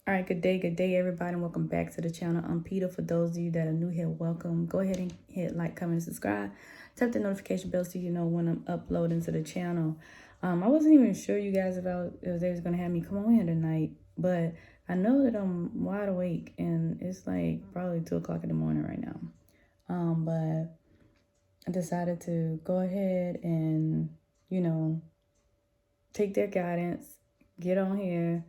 All right, good day, everybody, and welcome back to the channel. I'm Peter. For those of you that are new here, welcome. Go ahead and hit like, comment, and subscribe. Tap the notification bell so you know when I'm uploading to the channel. I wasn't even sure, you guys, if they was gonna have me come on here tonight, but I know that I'm wide awake, and it's like probably 2 o'clock in the morning right now. But I decided to go ahead and take their guidance, get on here,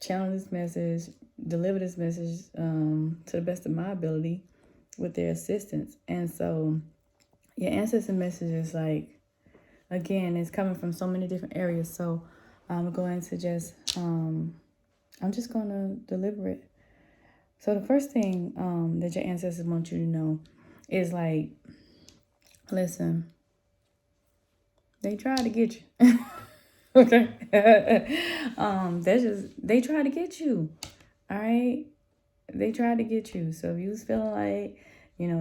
channel this message, deliver this message to the best of my ability with their assistance. And so your ancestor message is like, again, it's coming from so many different areas. So I'm going to just, I'm just going to deliver it. So the first thing that your ancestors want you to know is like, listen, they tried to get you. Okay. They tried to get you. All right. They tried to get you. So if you was feeling like,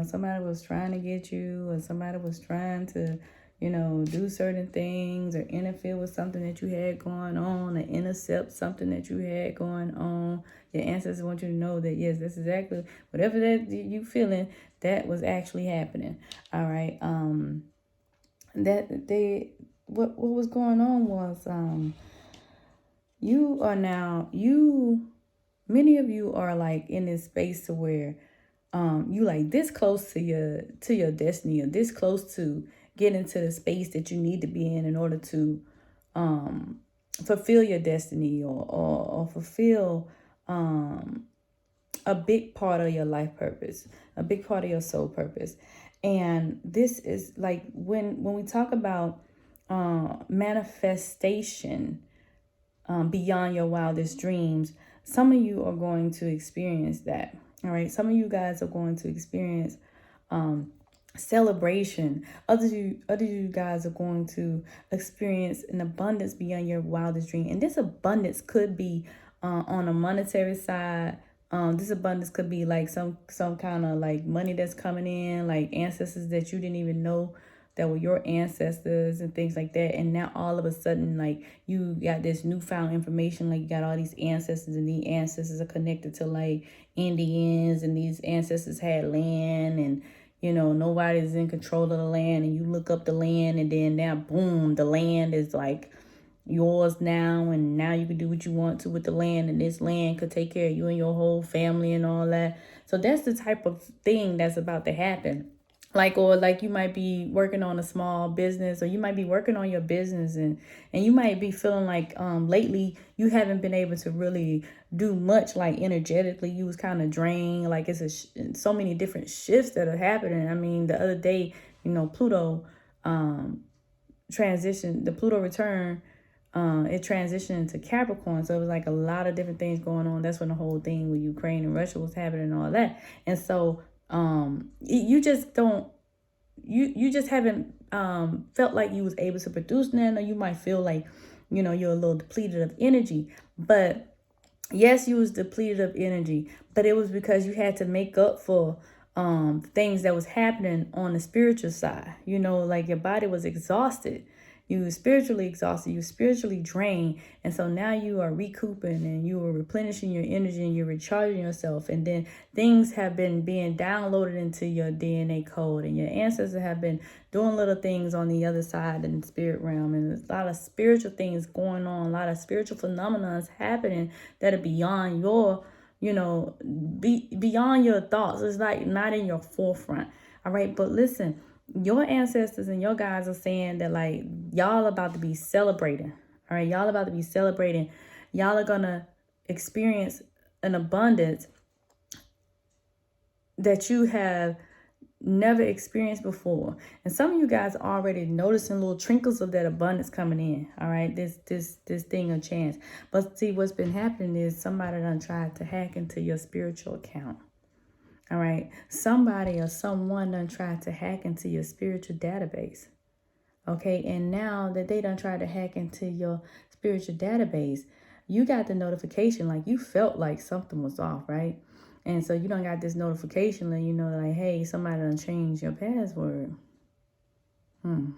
somebody was trying to get you, or somebody was trying to, do certain things or interfere with something that you had going on, or intercept something that you had going on, your ancestors want you to know that, yes, that's exactly whatever that you feeling, that was actually happening. All right. What was going on was, many of you are like in this space to where you like this close to your destiny, or this close to getting to the space that you need to be in order to fulfill your destiny, or fulfill a big part of your life purpose, a big part of your soul purpose. And this is like when we talk about manifestation, beyond your wildest dreams, some of you are going to experience that. All right. Some of you guys are going to experience celebration. Other you guys are going to experience an abundance beyond your wildest dream. And this abundance could be on a monetary side. This abundance could be like some kind of like money that's coming in, like ancestors that you didn't even know that were your ancestors and things like that. And now all of a sudden, like, you got this newfound information, like you got all these ancestors, and these ancestors are connected to like Indians, and these ancestors had land, and nobody's in control of the land, and you look up the land, and then now boom, the land is like yours now, and now you can do what you want to with the land, and this land could take care of you and your whole family and all that. So that's the type of thing that's about to happen. Or like you might be working on a small business, or you might be working on your business, and you might be feeling like lately you haven't been able to really do much, like energetically you was kind of drained. Like so many different shifts that are happening. I mean, the other day, Pluto the Pluto return, it transitioned into Capricorn. So it was like a lot of different things going on. That's when the whole thing with Ukraine and Russia was happening and all that. And so you just don't, you just haven't felt like you was able to produce now. Or you might feel like, you're a little depleted of energy. But yes, you was depleted of energy, but it was because you had to make up for things that was happening on the spiritual side. Like your body was exhausted. You were spiritually exhausted. You were spiritually drained. And so now you are recouping, and you are replenishing your energy, and you're recharging yourself. And then things have been being downloaded into your DNA code, and your ancestors have been doing little things on the other side in the spirit realm. And there's a lot of spiritual things going on, a lot of spiritual phenomena happening that are beyond your, beyond your thoughts. It's like not in your forefront. All right. But listen, your ancestors and your guys are saying that like y'all about to be celebrating. All right, y'all about to be celebrating. Y'all are gonna experience an abundance that you have never experienced before. And some of you guys are already noticing little trinkles of that abundance coming in. All right, this thing of chance. But see, what's been happening is somebody done tried to hack into your spiritual account. All right. Somebody or someone done tried to hack into your spiritual database. Okay. And now that they done tried to hack into your spiritual database, you got the notification, like you felt like something was off, right? And so you done got this notification letting you know, like, hey, somebody done changed your password. And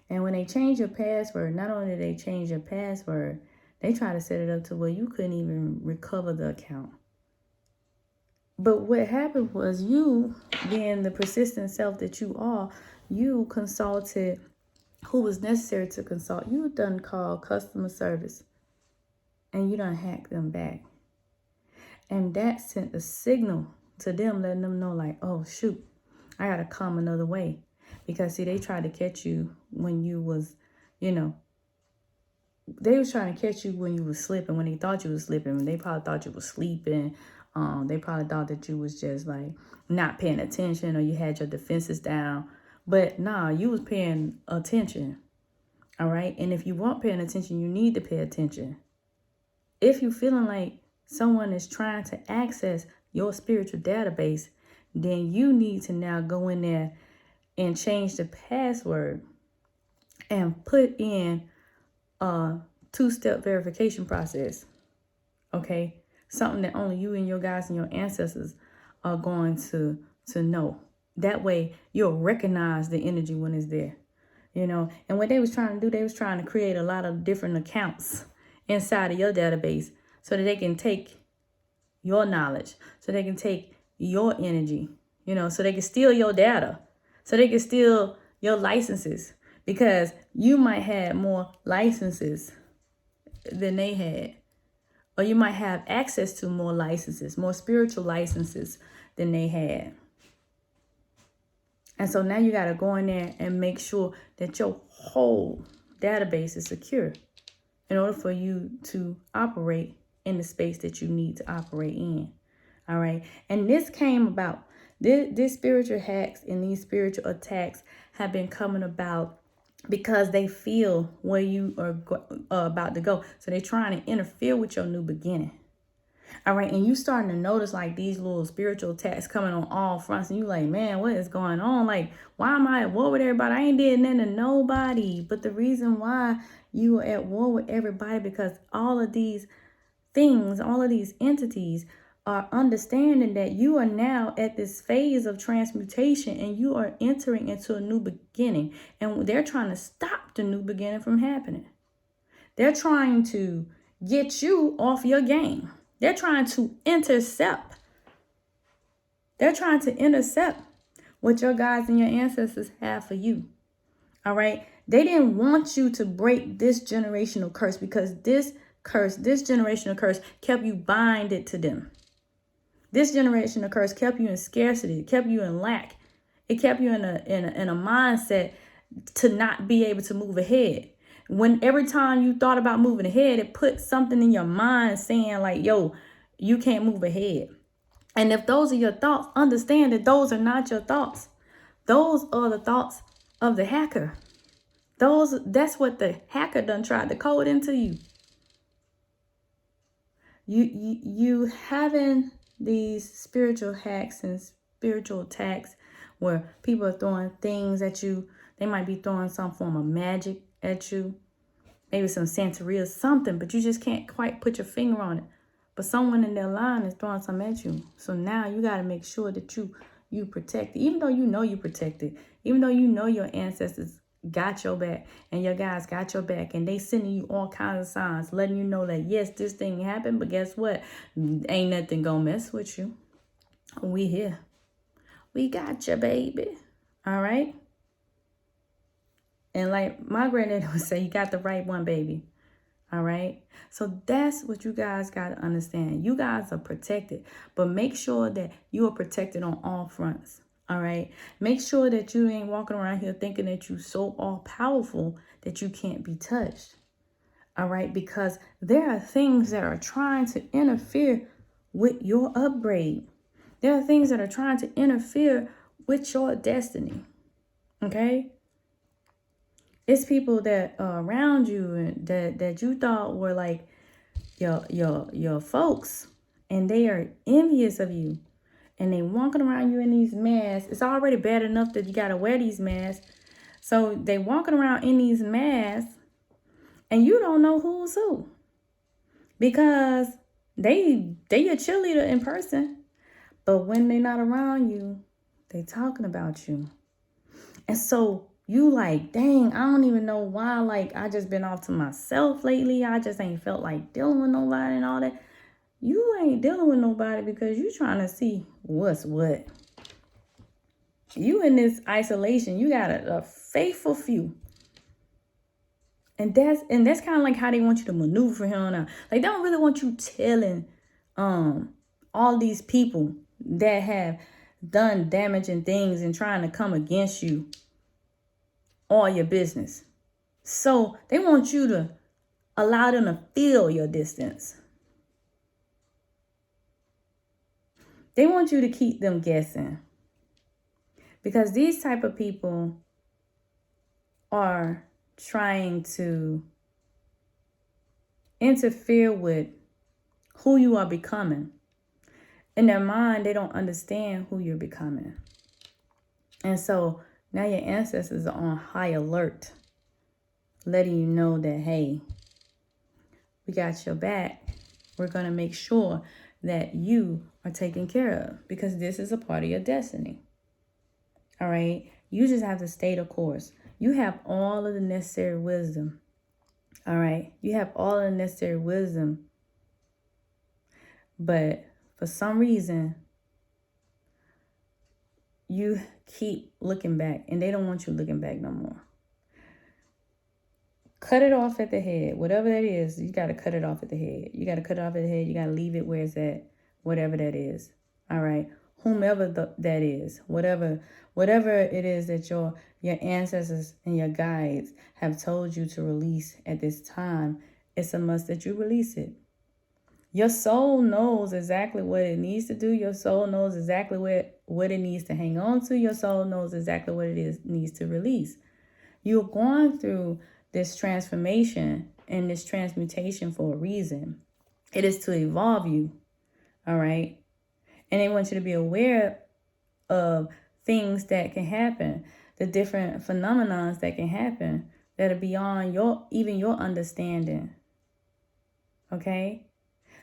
when they change your password, not only did they change your password, They try to set it up to where you couldn't even recover the account. But what happened was, you, being the persistent self that you are, you consulted who was necessary to consult. You done called customer service and you done hacked them back. And that sent a signal to them, letting them know like, oh, shoot, I got to come another way. Because, see, they tried to catch you when you was, they was trying to catch you when you was slipping, when they thought you was slipping. They probably thought you was sleeping. They probably thought that you was just like not paying attention, or you had your defenses down. But nah, you was paying attention. All right. And if you weren't paying attention, you need to pay attention. If you're feeling like someone is trying to access your spiritual database, then you need to now go in there and change the password and put in a two-step verification process. Okay? Something that only you and your guys and your ancestors are going to know. That way you'll recognize the energy when it's there. And what they was trying to do, they was trying to create a lot of different accounts inside of your database so that they can take your knowledge, so they can take your energy, so they can steal your data, so they can steal your licenses, because you might have more licenses than they had, or you might have access to more licenses, more spiritual licenses than they had. And so now you got to go in there and make sure that your whole database is secure in order for you to operate in the space that you need to operate in. All right. And this came about, this spiritual hacks and these spiritual attacks have been coming about because they feel where you are about to go. So they're trying to interfere with your new beginning. All right. And you starting to notice like these little spiritual attacks coming on all fronts. And you like, man, what is going on? Like, why am I at war with everybody? I ain't did nothing to nobody. But the reason why you are at war with everybody, because all of these things, all of these entities are understanding that you are now at this phase of transmutation and you are entering into a new beginning. And they're trying to stop the new beginning from happening. They're trying to get you off your game. They're trying to intercept. They're trying to intercept what your guides and your ancestors have for you. All right. They didn't want you to break this generational curse, because this generational curse kept you binded to them. This generational curse kept you in scarcity. It kept you in lack. It kept you in a mindset to not be able to move ahead. When every time you thought about moving ahead, it put something in your mind saying like, yo, you can't move ahead. And if those are your thoughts, understand that those are not your thoughts. Those are the thoughts of the hacker. That's what the hacker done tried to code into you. You having these spiritual hacks and spiritual attacks where people are throwing things at you. They might be throwing some form of magic at you, maybe some Santeria, something, but you just can't quite put your finger on it. But someone in their line is throwing something at you. So now you got to make sure that you protect it, even though you know you protected, even though you know your ancestors got your back and your guys got your back, and they sending you all kinds of signs letting you know that yes, this thing happened, but guess what, ain't nothing gonna mess with you. We here, we got you, baby. All right. And like my granddaddy would say, you got the right one, baby. All right. So that's what you guys got to understand. You guys are protected, but make sure that you are protected on all fronts. All right. Make sure that you ain't walking around here thinking that you're so all powerful that you can't be touched. All right. Because there are things that are trying to interfere with your upgrade. There are things that are trying to interfere with your destiny. Okay. It's people that are around you and that you thought were like your folks, and they are envious of you. And they walking around you in these masks. It's already bad enough that you got to wear these masks. So they walking around in these masks and you don't know who's who. Because they your cheerleader in person. But when they're not around you, they talking about you. And so You like, dang, I don't even know why. Like, I just been off to myself lately. I just ain't felt like dealing with nobody and all that. You ain't dealing with nobody because you trying to see what's what. You in this isolation. You got a faithful few. And that's kind of like how they want you to maneuver from here on out. Like, they don't really want you telling all these people that have done damaging things and trying to come against you all your business. So they want you to allow them to feel your distance. They want you to keep them guessing. Because these type of people are trying to interfere with who you are becoming. In their mind, they don't understand who you're becoming. And so now your ancestors are on high alert, letting you know that, hey, we got your back. We're going to make sure that you are taken care of because this is a part of your destiny. All right. You just have to stay the course. You have all of the necessary wisdom. All right. You have all of the necessary wisdom. But for some reason, you keep looking back and they don't want you looking back no more. Cut it off at the head. Whatever that is, you got to cut it off at the head. You got to cut it off at the head. You got to leave it where it's at, whatever that is. All right. Whomever that is, whatever it is that your ancestors and your guides have told you to release at this time, it's a must that you release it. Your soul knows exactly what it needs to do. Your soul knows exactly what it needs to hang on to. Your soul knows exactly what it needs to release. You're going through this transformation and this transmutation for a reason. It is to evolve you. All right. And they want you to be aware of things that can happen, the different phenomena that can happen that are beyond even your understanding. Okay?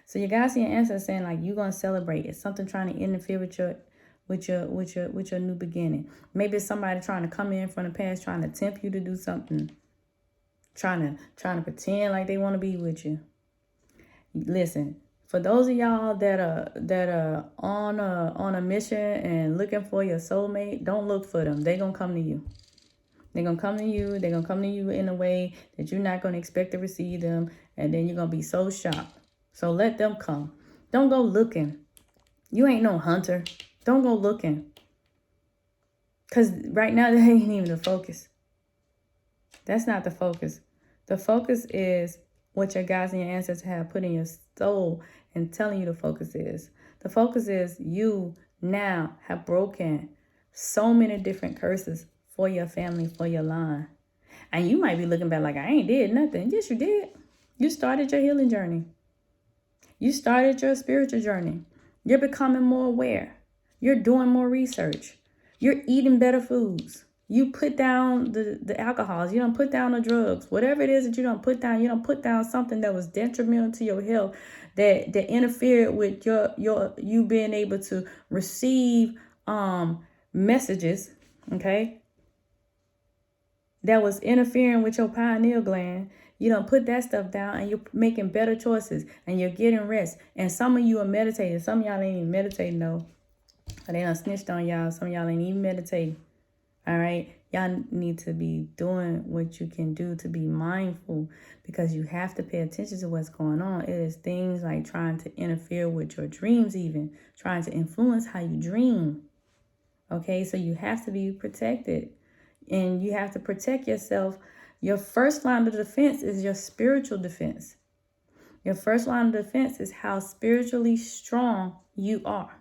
So you guys see your ancestors saying like you're gonna celebrate. It's something trying to interfere with your new beginning. Maybe it's somebody trying to come in from the past, trying to tempt you to do something, trying to pretend like they want to be with you. Listen. For those of y'all that are on a mission and looking for your soulmate, don't look for them. They're going to come to you. They're going to come to you. They're going to come to you in a way that you're not going to expect to receive them. And then you're going to be so shocked. So let them come. Don't go looking. You ain't no hunter. Don't go looking. Because right now, that ain't even the focus. That's not the focus. The focus is what your guides and your ancestors have put in your soul and telling you the focus is. The focus is you now have broken so many different curses for your family, for your line. And you might be looking back like, I ain't did nothing. Yes, you did. You started your healing journey. You started your spiritual journey. You're becoming more aware. You're doing more research. You're eating better foods. You put down the alcohols. You don't put down the drugs. Whatever it is that you don't put down, you don't put down something that was detrimental to your health, that interfered with you being able to receive messages, okay, that was interfering with your pineal gland. You don't put that stuff down and you're making better choices and you're getting rest. And some of you are meditating. Some of y'all ain't even meditating though. They done snitched on y'all. Some of y'all ain't even meditating. All right. Y'all need to be doing what you can do to be mindful because you have to pay attention to what's going on. It is things like trying to interfere with your dreams, even trying to influence how you dream. Okay. So you have to be protected and you have to protect yourself. Your first line of defense is your spiritual defense. Your first line of defense is how spiritually strong you are.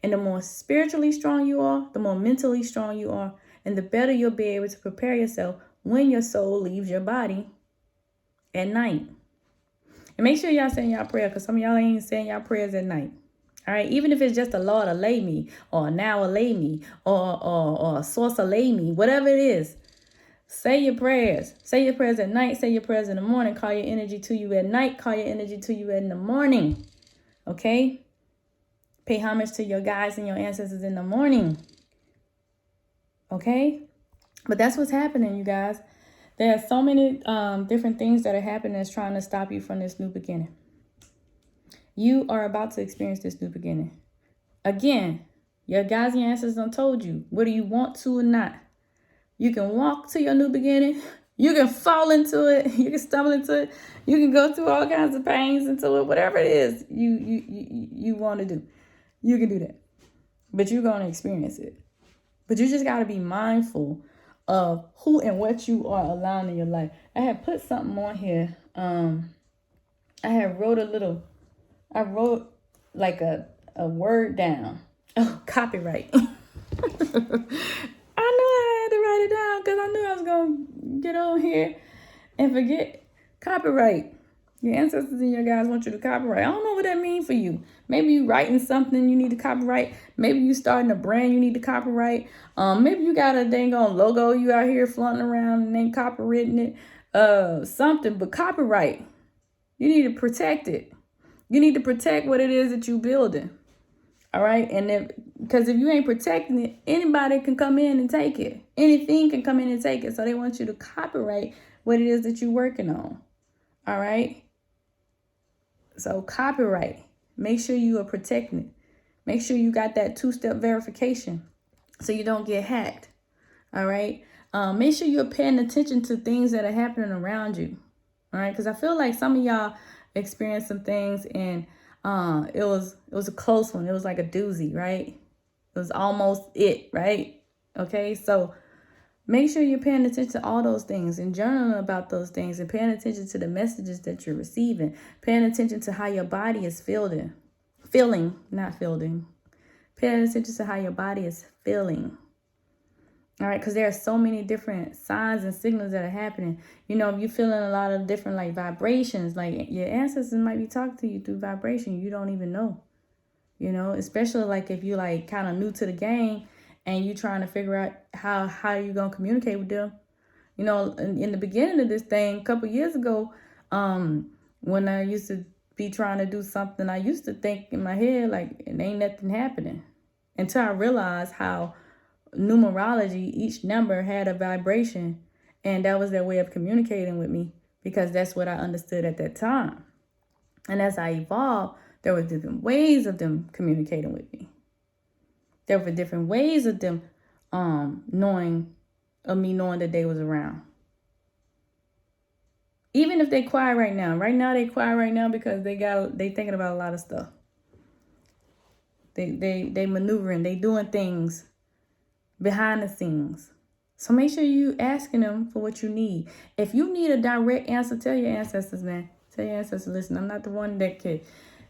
And the more spiritually strong you are, the more mentally strong you are, and the better you'll be able to prepare yourself when your soul leaves your body at night. And make sure y'all saying y'all prayer, because some of y'all ain't saying y'all prayers at night. All right, even if it's just a Lord lay me, or now lay me, or a source lay me, whatever it is, say your prayers. Say your prayers at night. Say your prayers in the morning. Call your energy to you at night. Call your energy to you in the morning. Okay. Pay homage to your guides and your ancestors in the morning. Okay? But that's what's happening, you guys. There are so many different things that are happening that's trying to stop you from this new beginning. You are about to experience this new beginning. Again, your guides and your ancestors done told you, whether you want to or not, you can walk to your new beginning. You can fall into it. You can stumble into it. You can go through all kinds of pains into it. Whatever it is you want to do, you can do that. But you're going to experience it. But you just got to be mindful of who and what you are allowing in your life. I had put something on here. I wrote like a word down. Oh, copyright. I knew I had to write it down because I knew I was going to get on here and forget copyright. Your ancestors and your guys want you to copyright. I don't know what that means for you. Maybe you writing something you need to copyright. Maybe you starting a brand you need to copyright. Maybe you got a dang on logo you out here flaunting around and ain't copywritten it. Something, but copyright. You need to protect it. You need to protect what it is that you building. All right. And because if you ain't protecting it, anybody can come in and take it. Anything can come in and take it. So they want you to copyright what it is that you're working on. All right. So copyright. Make sure you are protecting it. Make sure you got that 2-step verification so you don't get hacked. All right. Make sure you're paying attention to things that are happening around you. All right. Because I feel like some of y'all experienced some things and it was a close one. It was like a doozy, right? It was almost it, right? Okay. So make sure you're paying attention to all those things and journaling about those things and paying attention to the messages that you're receiving, paying attention to how your body is feeling, not fielding, paying attention to how your body is feeling. All right, because there are so many different signs and signals that are happening. You know, if you're feeling a lot of different like vibrations, like your ancestors might be talking to you through vibration. You don't even know, you know, especially like if you like kind of new to the game and you trying to figure out how you're going to communicate with them. You know, in the beginning of this thing, a couple years ago, when I used to be trying to do something, I used to think in my head, like, it ain't nothing happening. Until I realized how numerology, each number had a vibration. And that was their way of communicating with me because that's what I understood at that time. And as I evolved, there were different ways of them communicating with me. There were different ways of them knowing that they was around. Even if they quiet right now they quiet right now because they thinking about a lot of stuff. They maneuvering, they doing things behind the scenes. So make sure you asking them for what you need. If you need a direct answer, tell your ancestors, man. Tell your ancestors, listen, I'm not the one that could.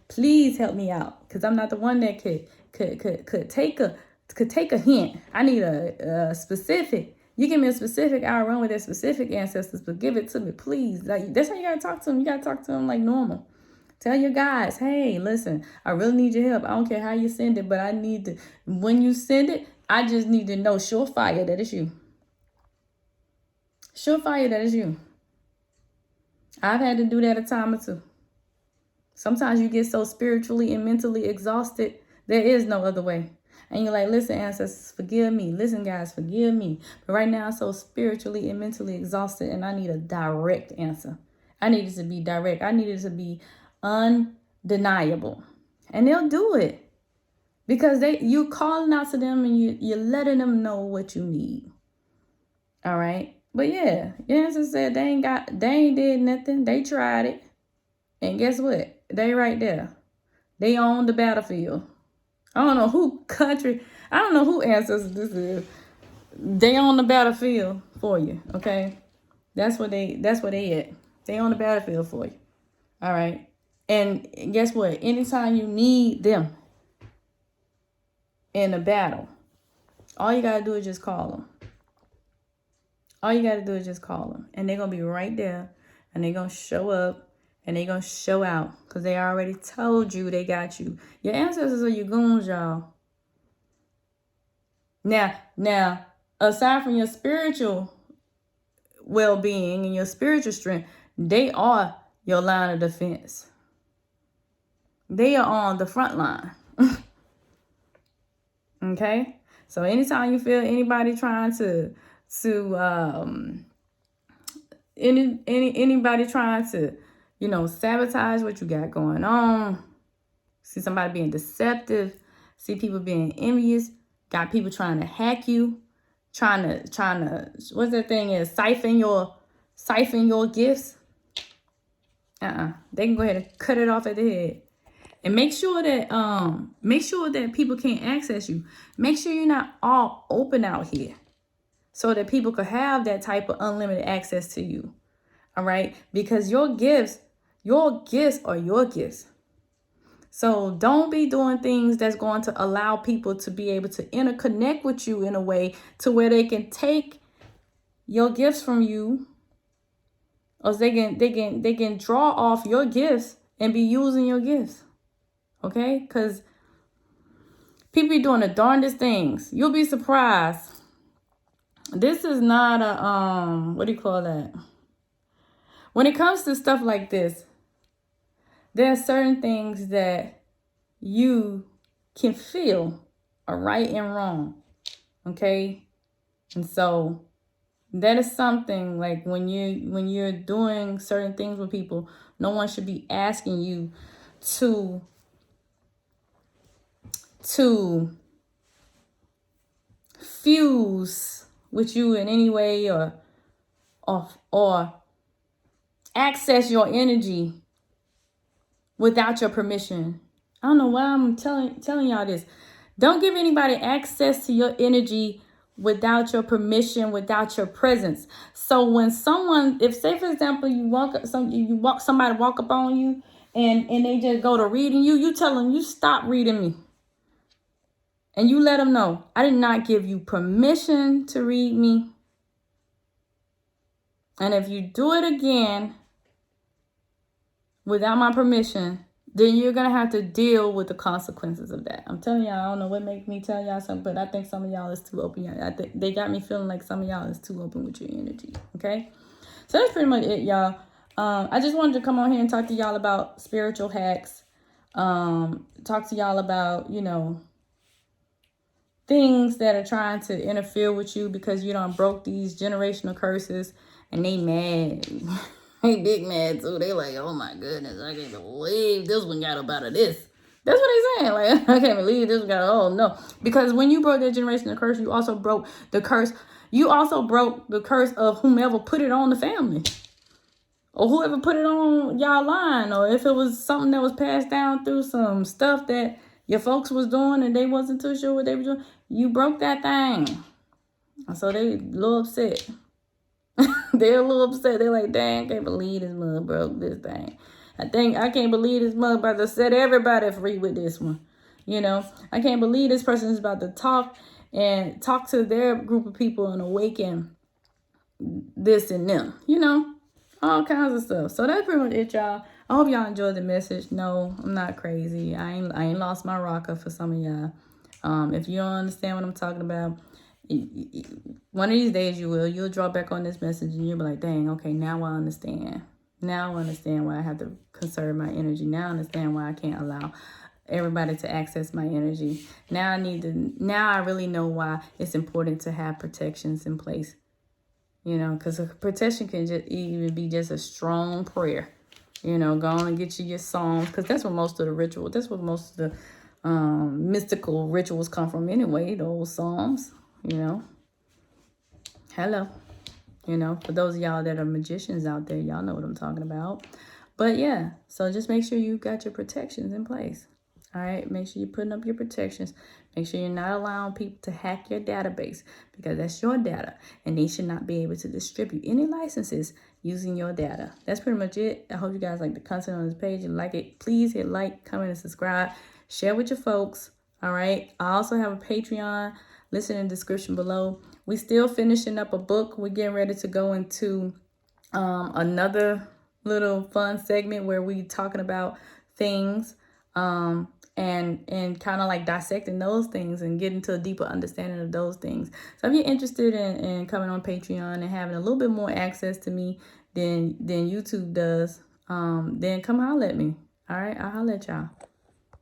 Please help me out, because I'm not the one that could take a hint. I need a specific. You give me a specific, I'll run with that specific ancestors, but give it to me, please. Like, that's how you gotta talk to them. You gotta talk to them like normal. Tell your guys, hey, listen, I really need your help. I don't care how you send it, but I need to, when you send it, I just need to know surefire that it's you. Surefire that it's you. I've had to do that a time or two. Sometimes you get so spiritually and mentally exhausted, there is no other way. And you're like, listen, ancestors, forgive me. Listen, guys, forgive me. But right now I'm so spiritually and mentally exhausted and I need a direct answer. I need it to be direct. I need it to be undeniable. And they'll do it. Because you calling out to them and you're letting them know what you need. All right. But yeah, your ancestors said they ain't did nothing. They tried it. And guess what? They right there. They own the battlefield. I don't know who country, I don't know who ancestors this is. They on the battlefield for you, okay? That's what they at. They on the battlefield for you. All right. And guess what? Anytime you need them in a battle, all you gotta do is just call them. All you gotta do is just call them. And they're gonna be right there and they're gonna show up. And they gonna show out because they already told you they got you. Your ancestors are your goons, y'all. Now, aside from your spiritual well-being and your spiritual strength, they are your line of defense. They are on the front line. Okay? So anytime you feel anybody trying to to anybody trying to, sabotage what you got going on. See somebody being deceptive. See people being envious. Got people trying to hack you, trying to what's that thing is, siphon your gifts. They can go ahead and cut it off at the head. And make sure that people can't access you. Make sure you're not all open out here, so that people could have that type of unlimited access to you. All right? Because your gifts are your gifts. So don't be doing things that's going to allow people to be able to interconnect with you in a way to where they can take your gifts from you, or they can draw off your gifts and be using your gifts. Okay? Because people be doing the darndest things. You'll be surprised. This is not a what do you call that? When it comes to stuff like this, there are certain things that you can feel are right and wrong. Okay? And so that is something, like when you're doing certain things with people, no one should be asking you to fuse with you in any way, or access your energy without your permission. I don't know why I'm telling y'all this. Don't give anybody access to your energy without your permission, without your presence. So when someone, if say for example, somebody walk up on you and they just go to reading you, you tell them, you stop reading me. And you let them know, I did not give you permission to read me. And if you do it again without my permission, then you're going to have to deal with the consequences of that. I'm telling y'all, I don't know what make me tell y'all something, but I think some of y'all is too open. I think they got me feeling like some of y'all is too open with your energy. Okay? So that's pretty much it, y'all. I just wanted to come on here and talk to y'all about spiritual hacks. Talk to y'all about, things that are trying to interfere with you because you done broke these generational curses, and they mad. They big mad too. They like, oh my goodness, I can't believe this one got up out of this. That's what they saying. Like, I can't believe this one got, oh no. Because when you broke that generational curse, you also broke the curse. You also broke the curse of whomever put it on the family, or whoever put it on y'all line, or if it was something that was passed down through some stuff that your folks was doing and they wasn't too sure what they were doing. You broke that thing. So they a little upset. They're a little upset. They're like, dang, I can't believe this mother broke this thing. I can't believe this mother about to set everybody free with this one. I can't believe this person is about to talk to their group of people and awaken this and them. All kinds of stuff. So that's pretty much it, y'all. I hope y'all enjoyed the message. No, I'm not crazy. I ain't lost my rocker for some of y'all. If you don't understand what I'm talking about, one of these days you'll draw back on this message and you'll be like, dang, okay, now I understand. Now I understand why I have to conserve my energy. Now I understand why I can't allow everybody to access my energy. Now I really know why it's important to have protections in place. Because protection can just even be just a strong prayer. Go on and get you your songs, because that's what most of the ritual, that's what most of the mystical rituals come from anyway, those psalms. Hello. For those of y'all that are magicians out there, y'all know what I'm talking about. But yeah, so just make sure you got your protections in place. All right, make sure you're putting up your protections. Make sure you're not allowing people to hack your database, because that's your data and they should not be able to distribute any licenses using your data. That's pretty much it. I hope you guys like the content on this page and like it. Please hit like, comment, and subscribe. Share with your folks. All right. I also have a Patreon. Listen in the description below. We still finishing up a book. We're getting ready to go into another little fun segment where we talking about things and kind of like dissecting those things and getting to a deeper understanding of those things. So if you're interested in coming on Patreon and having a little bit more access to me than YouTube does, then come holler at me. All right, I'll holler at y'all.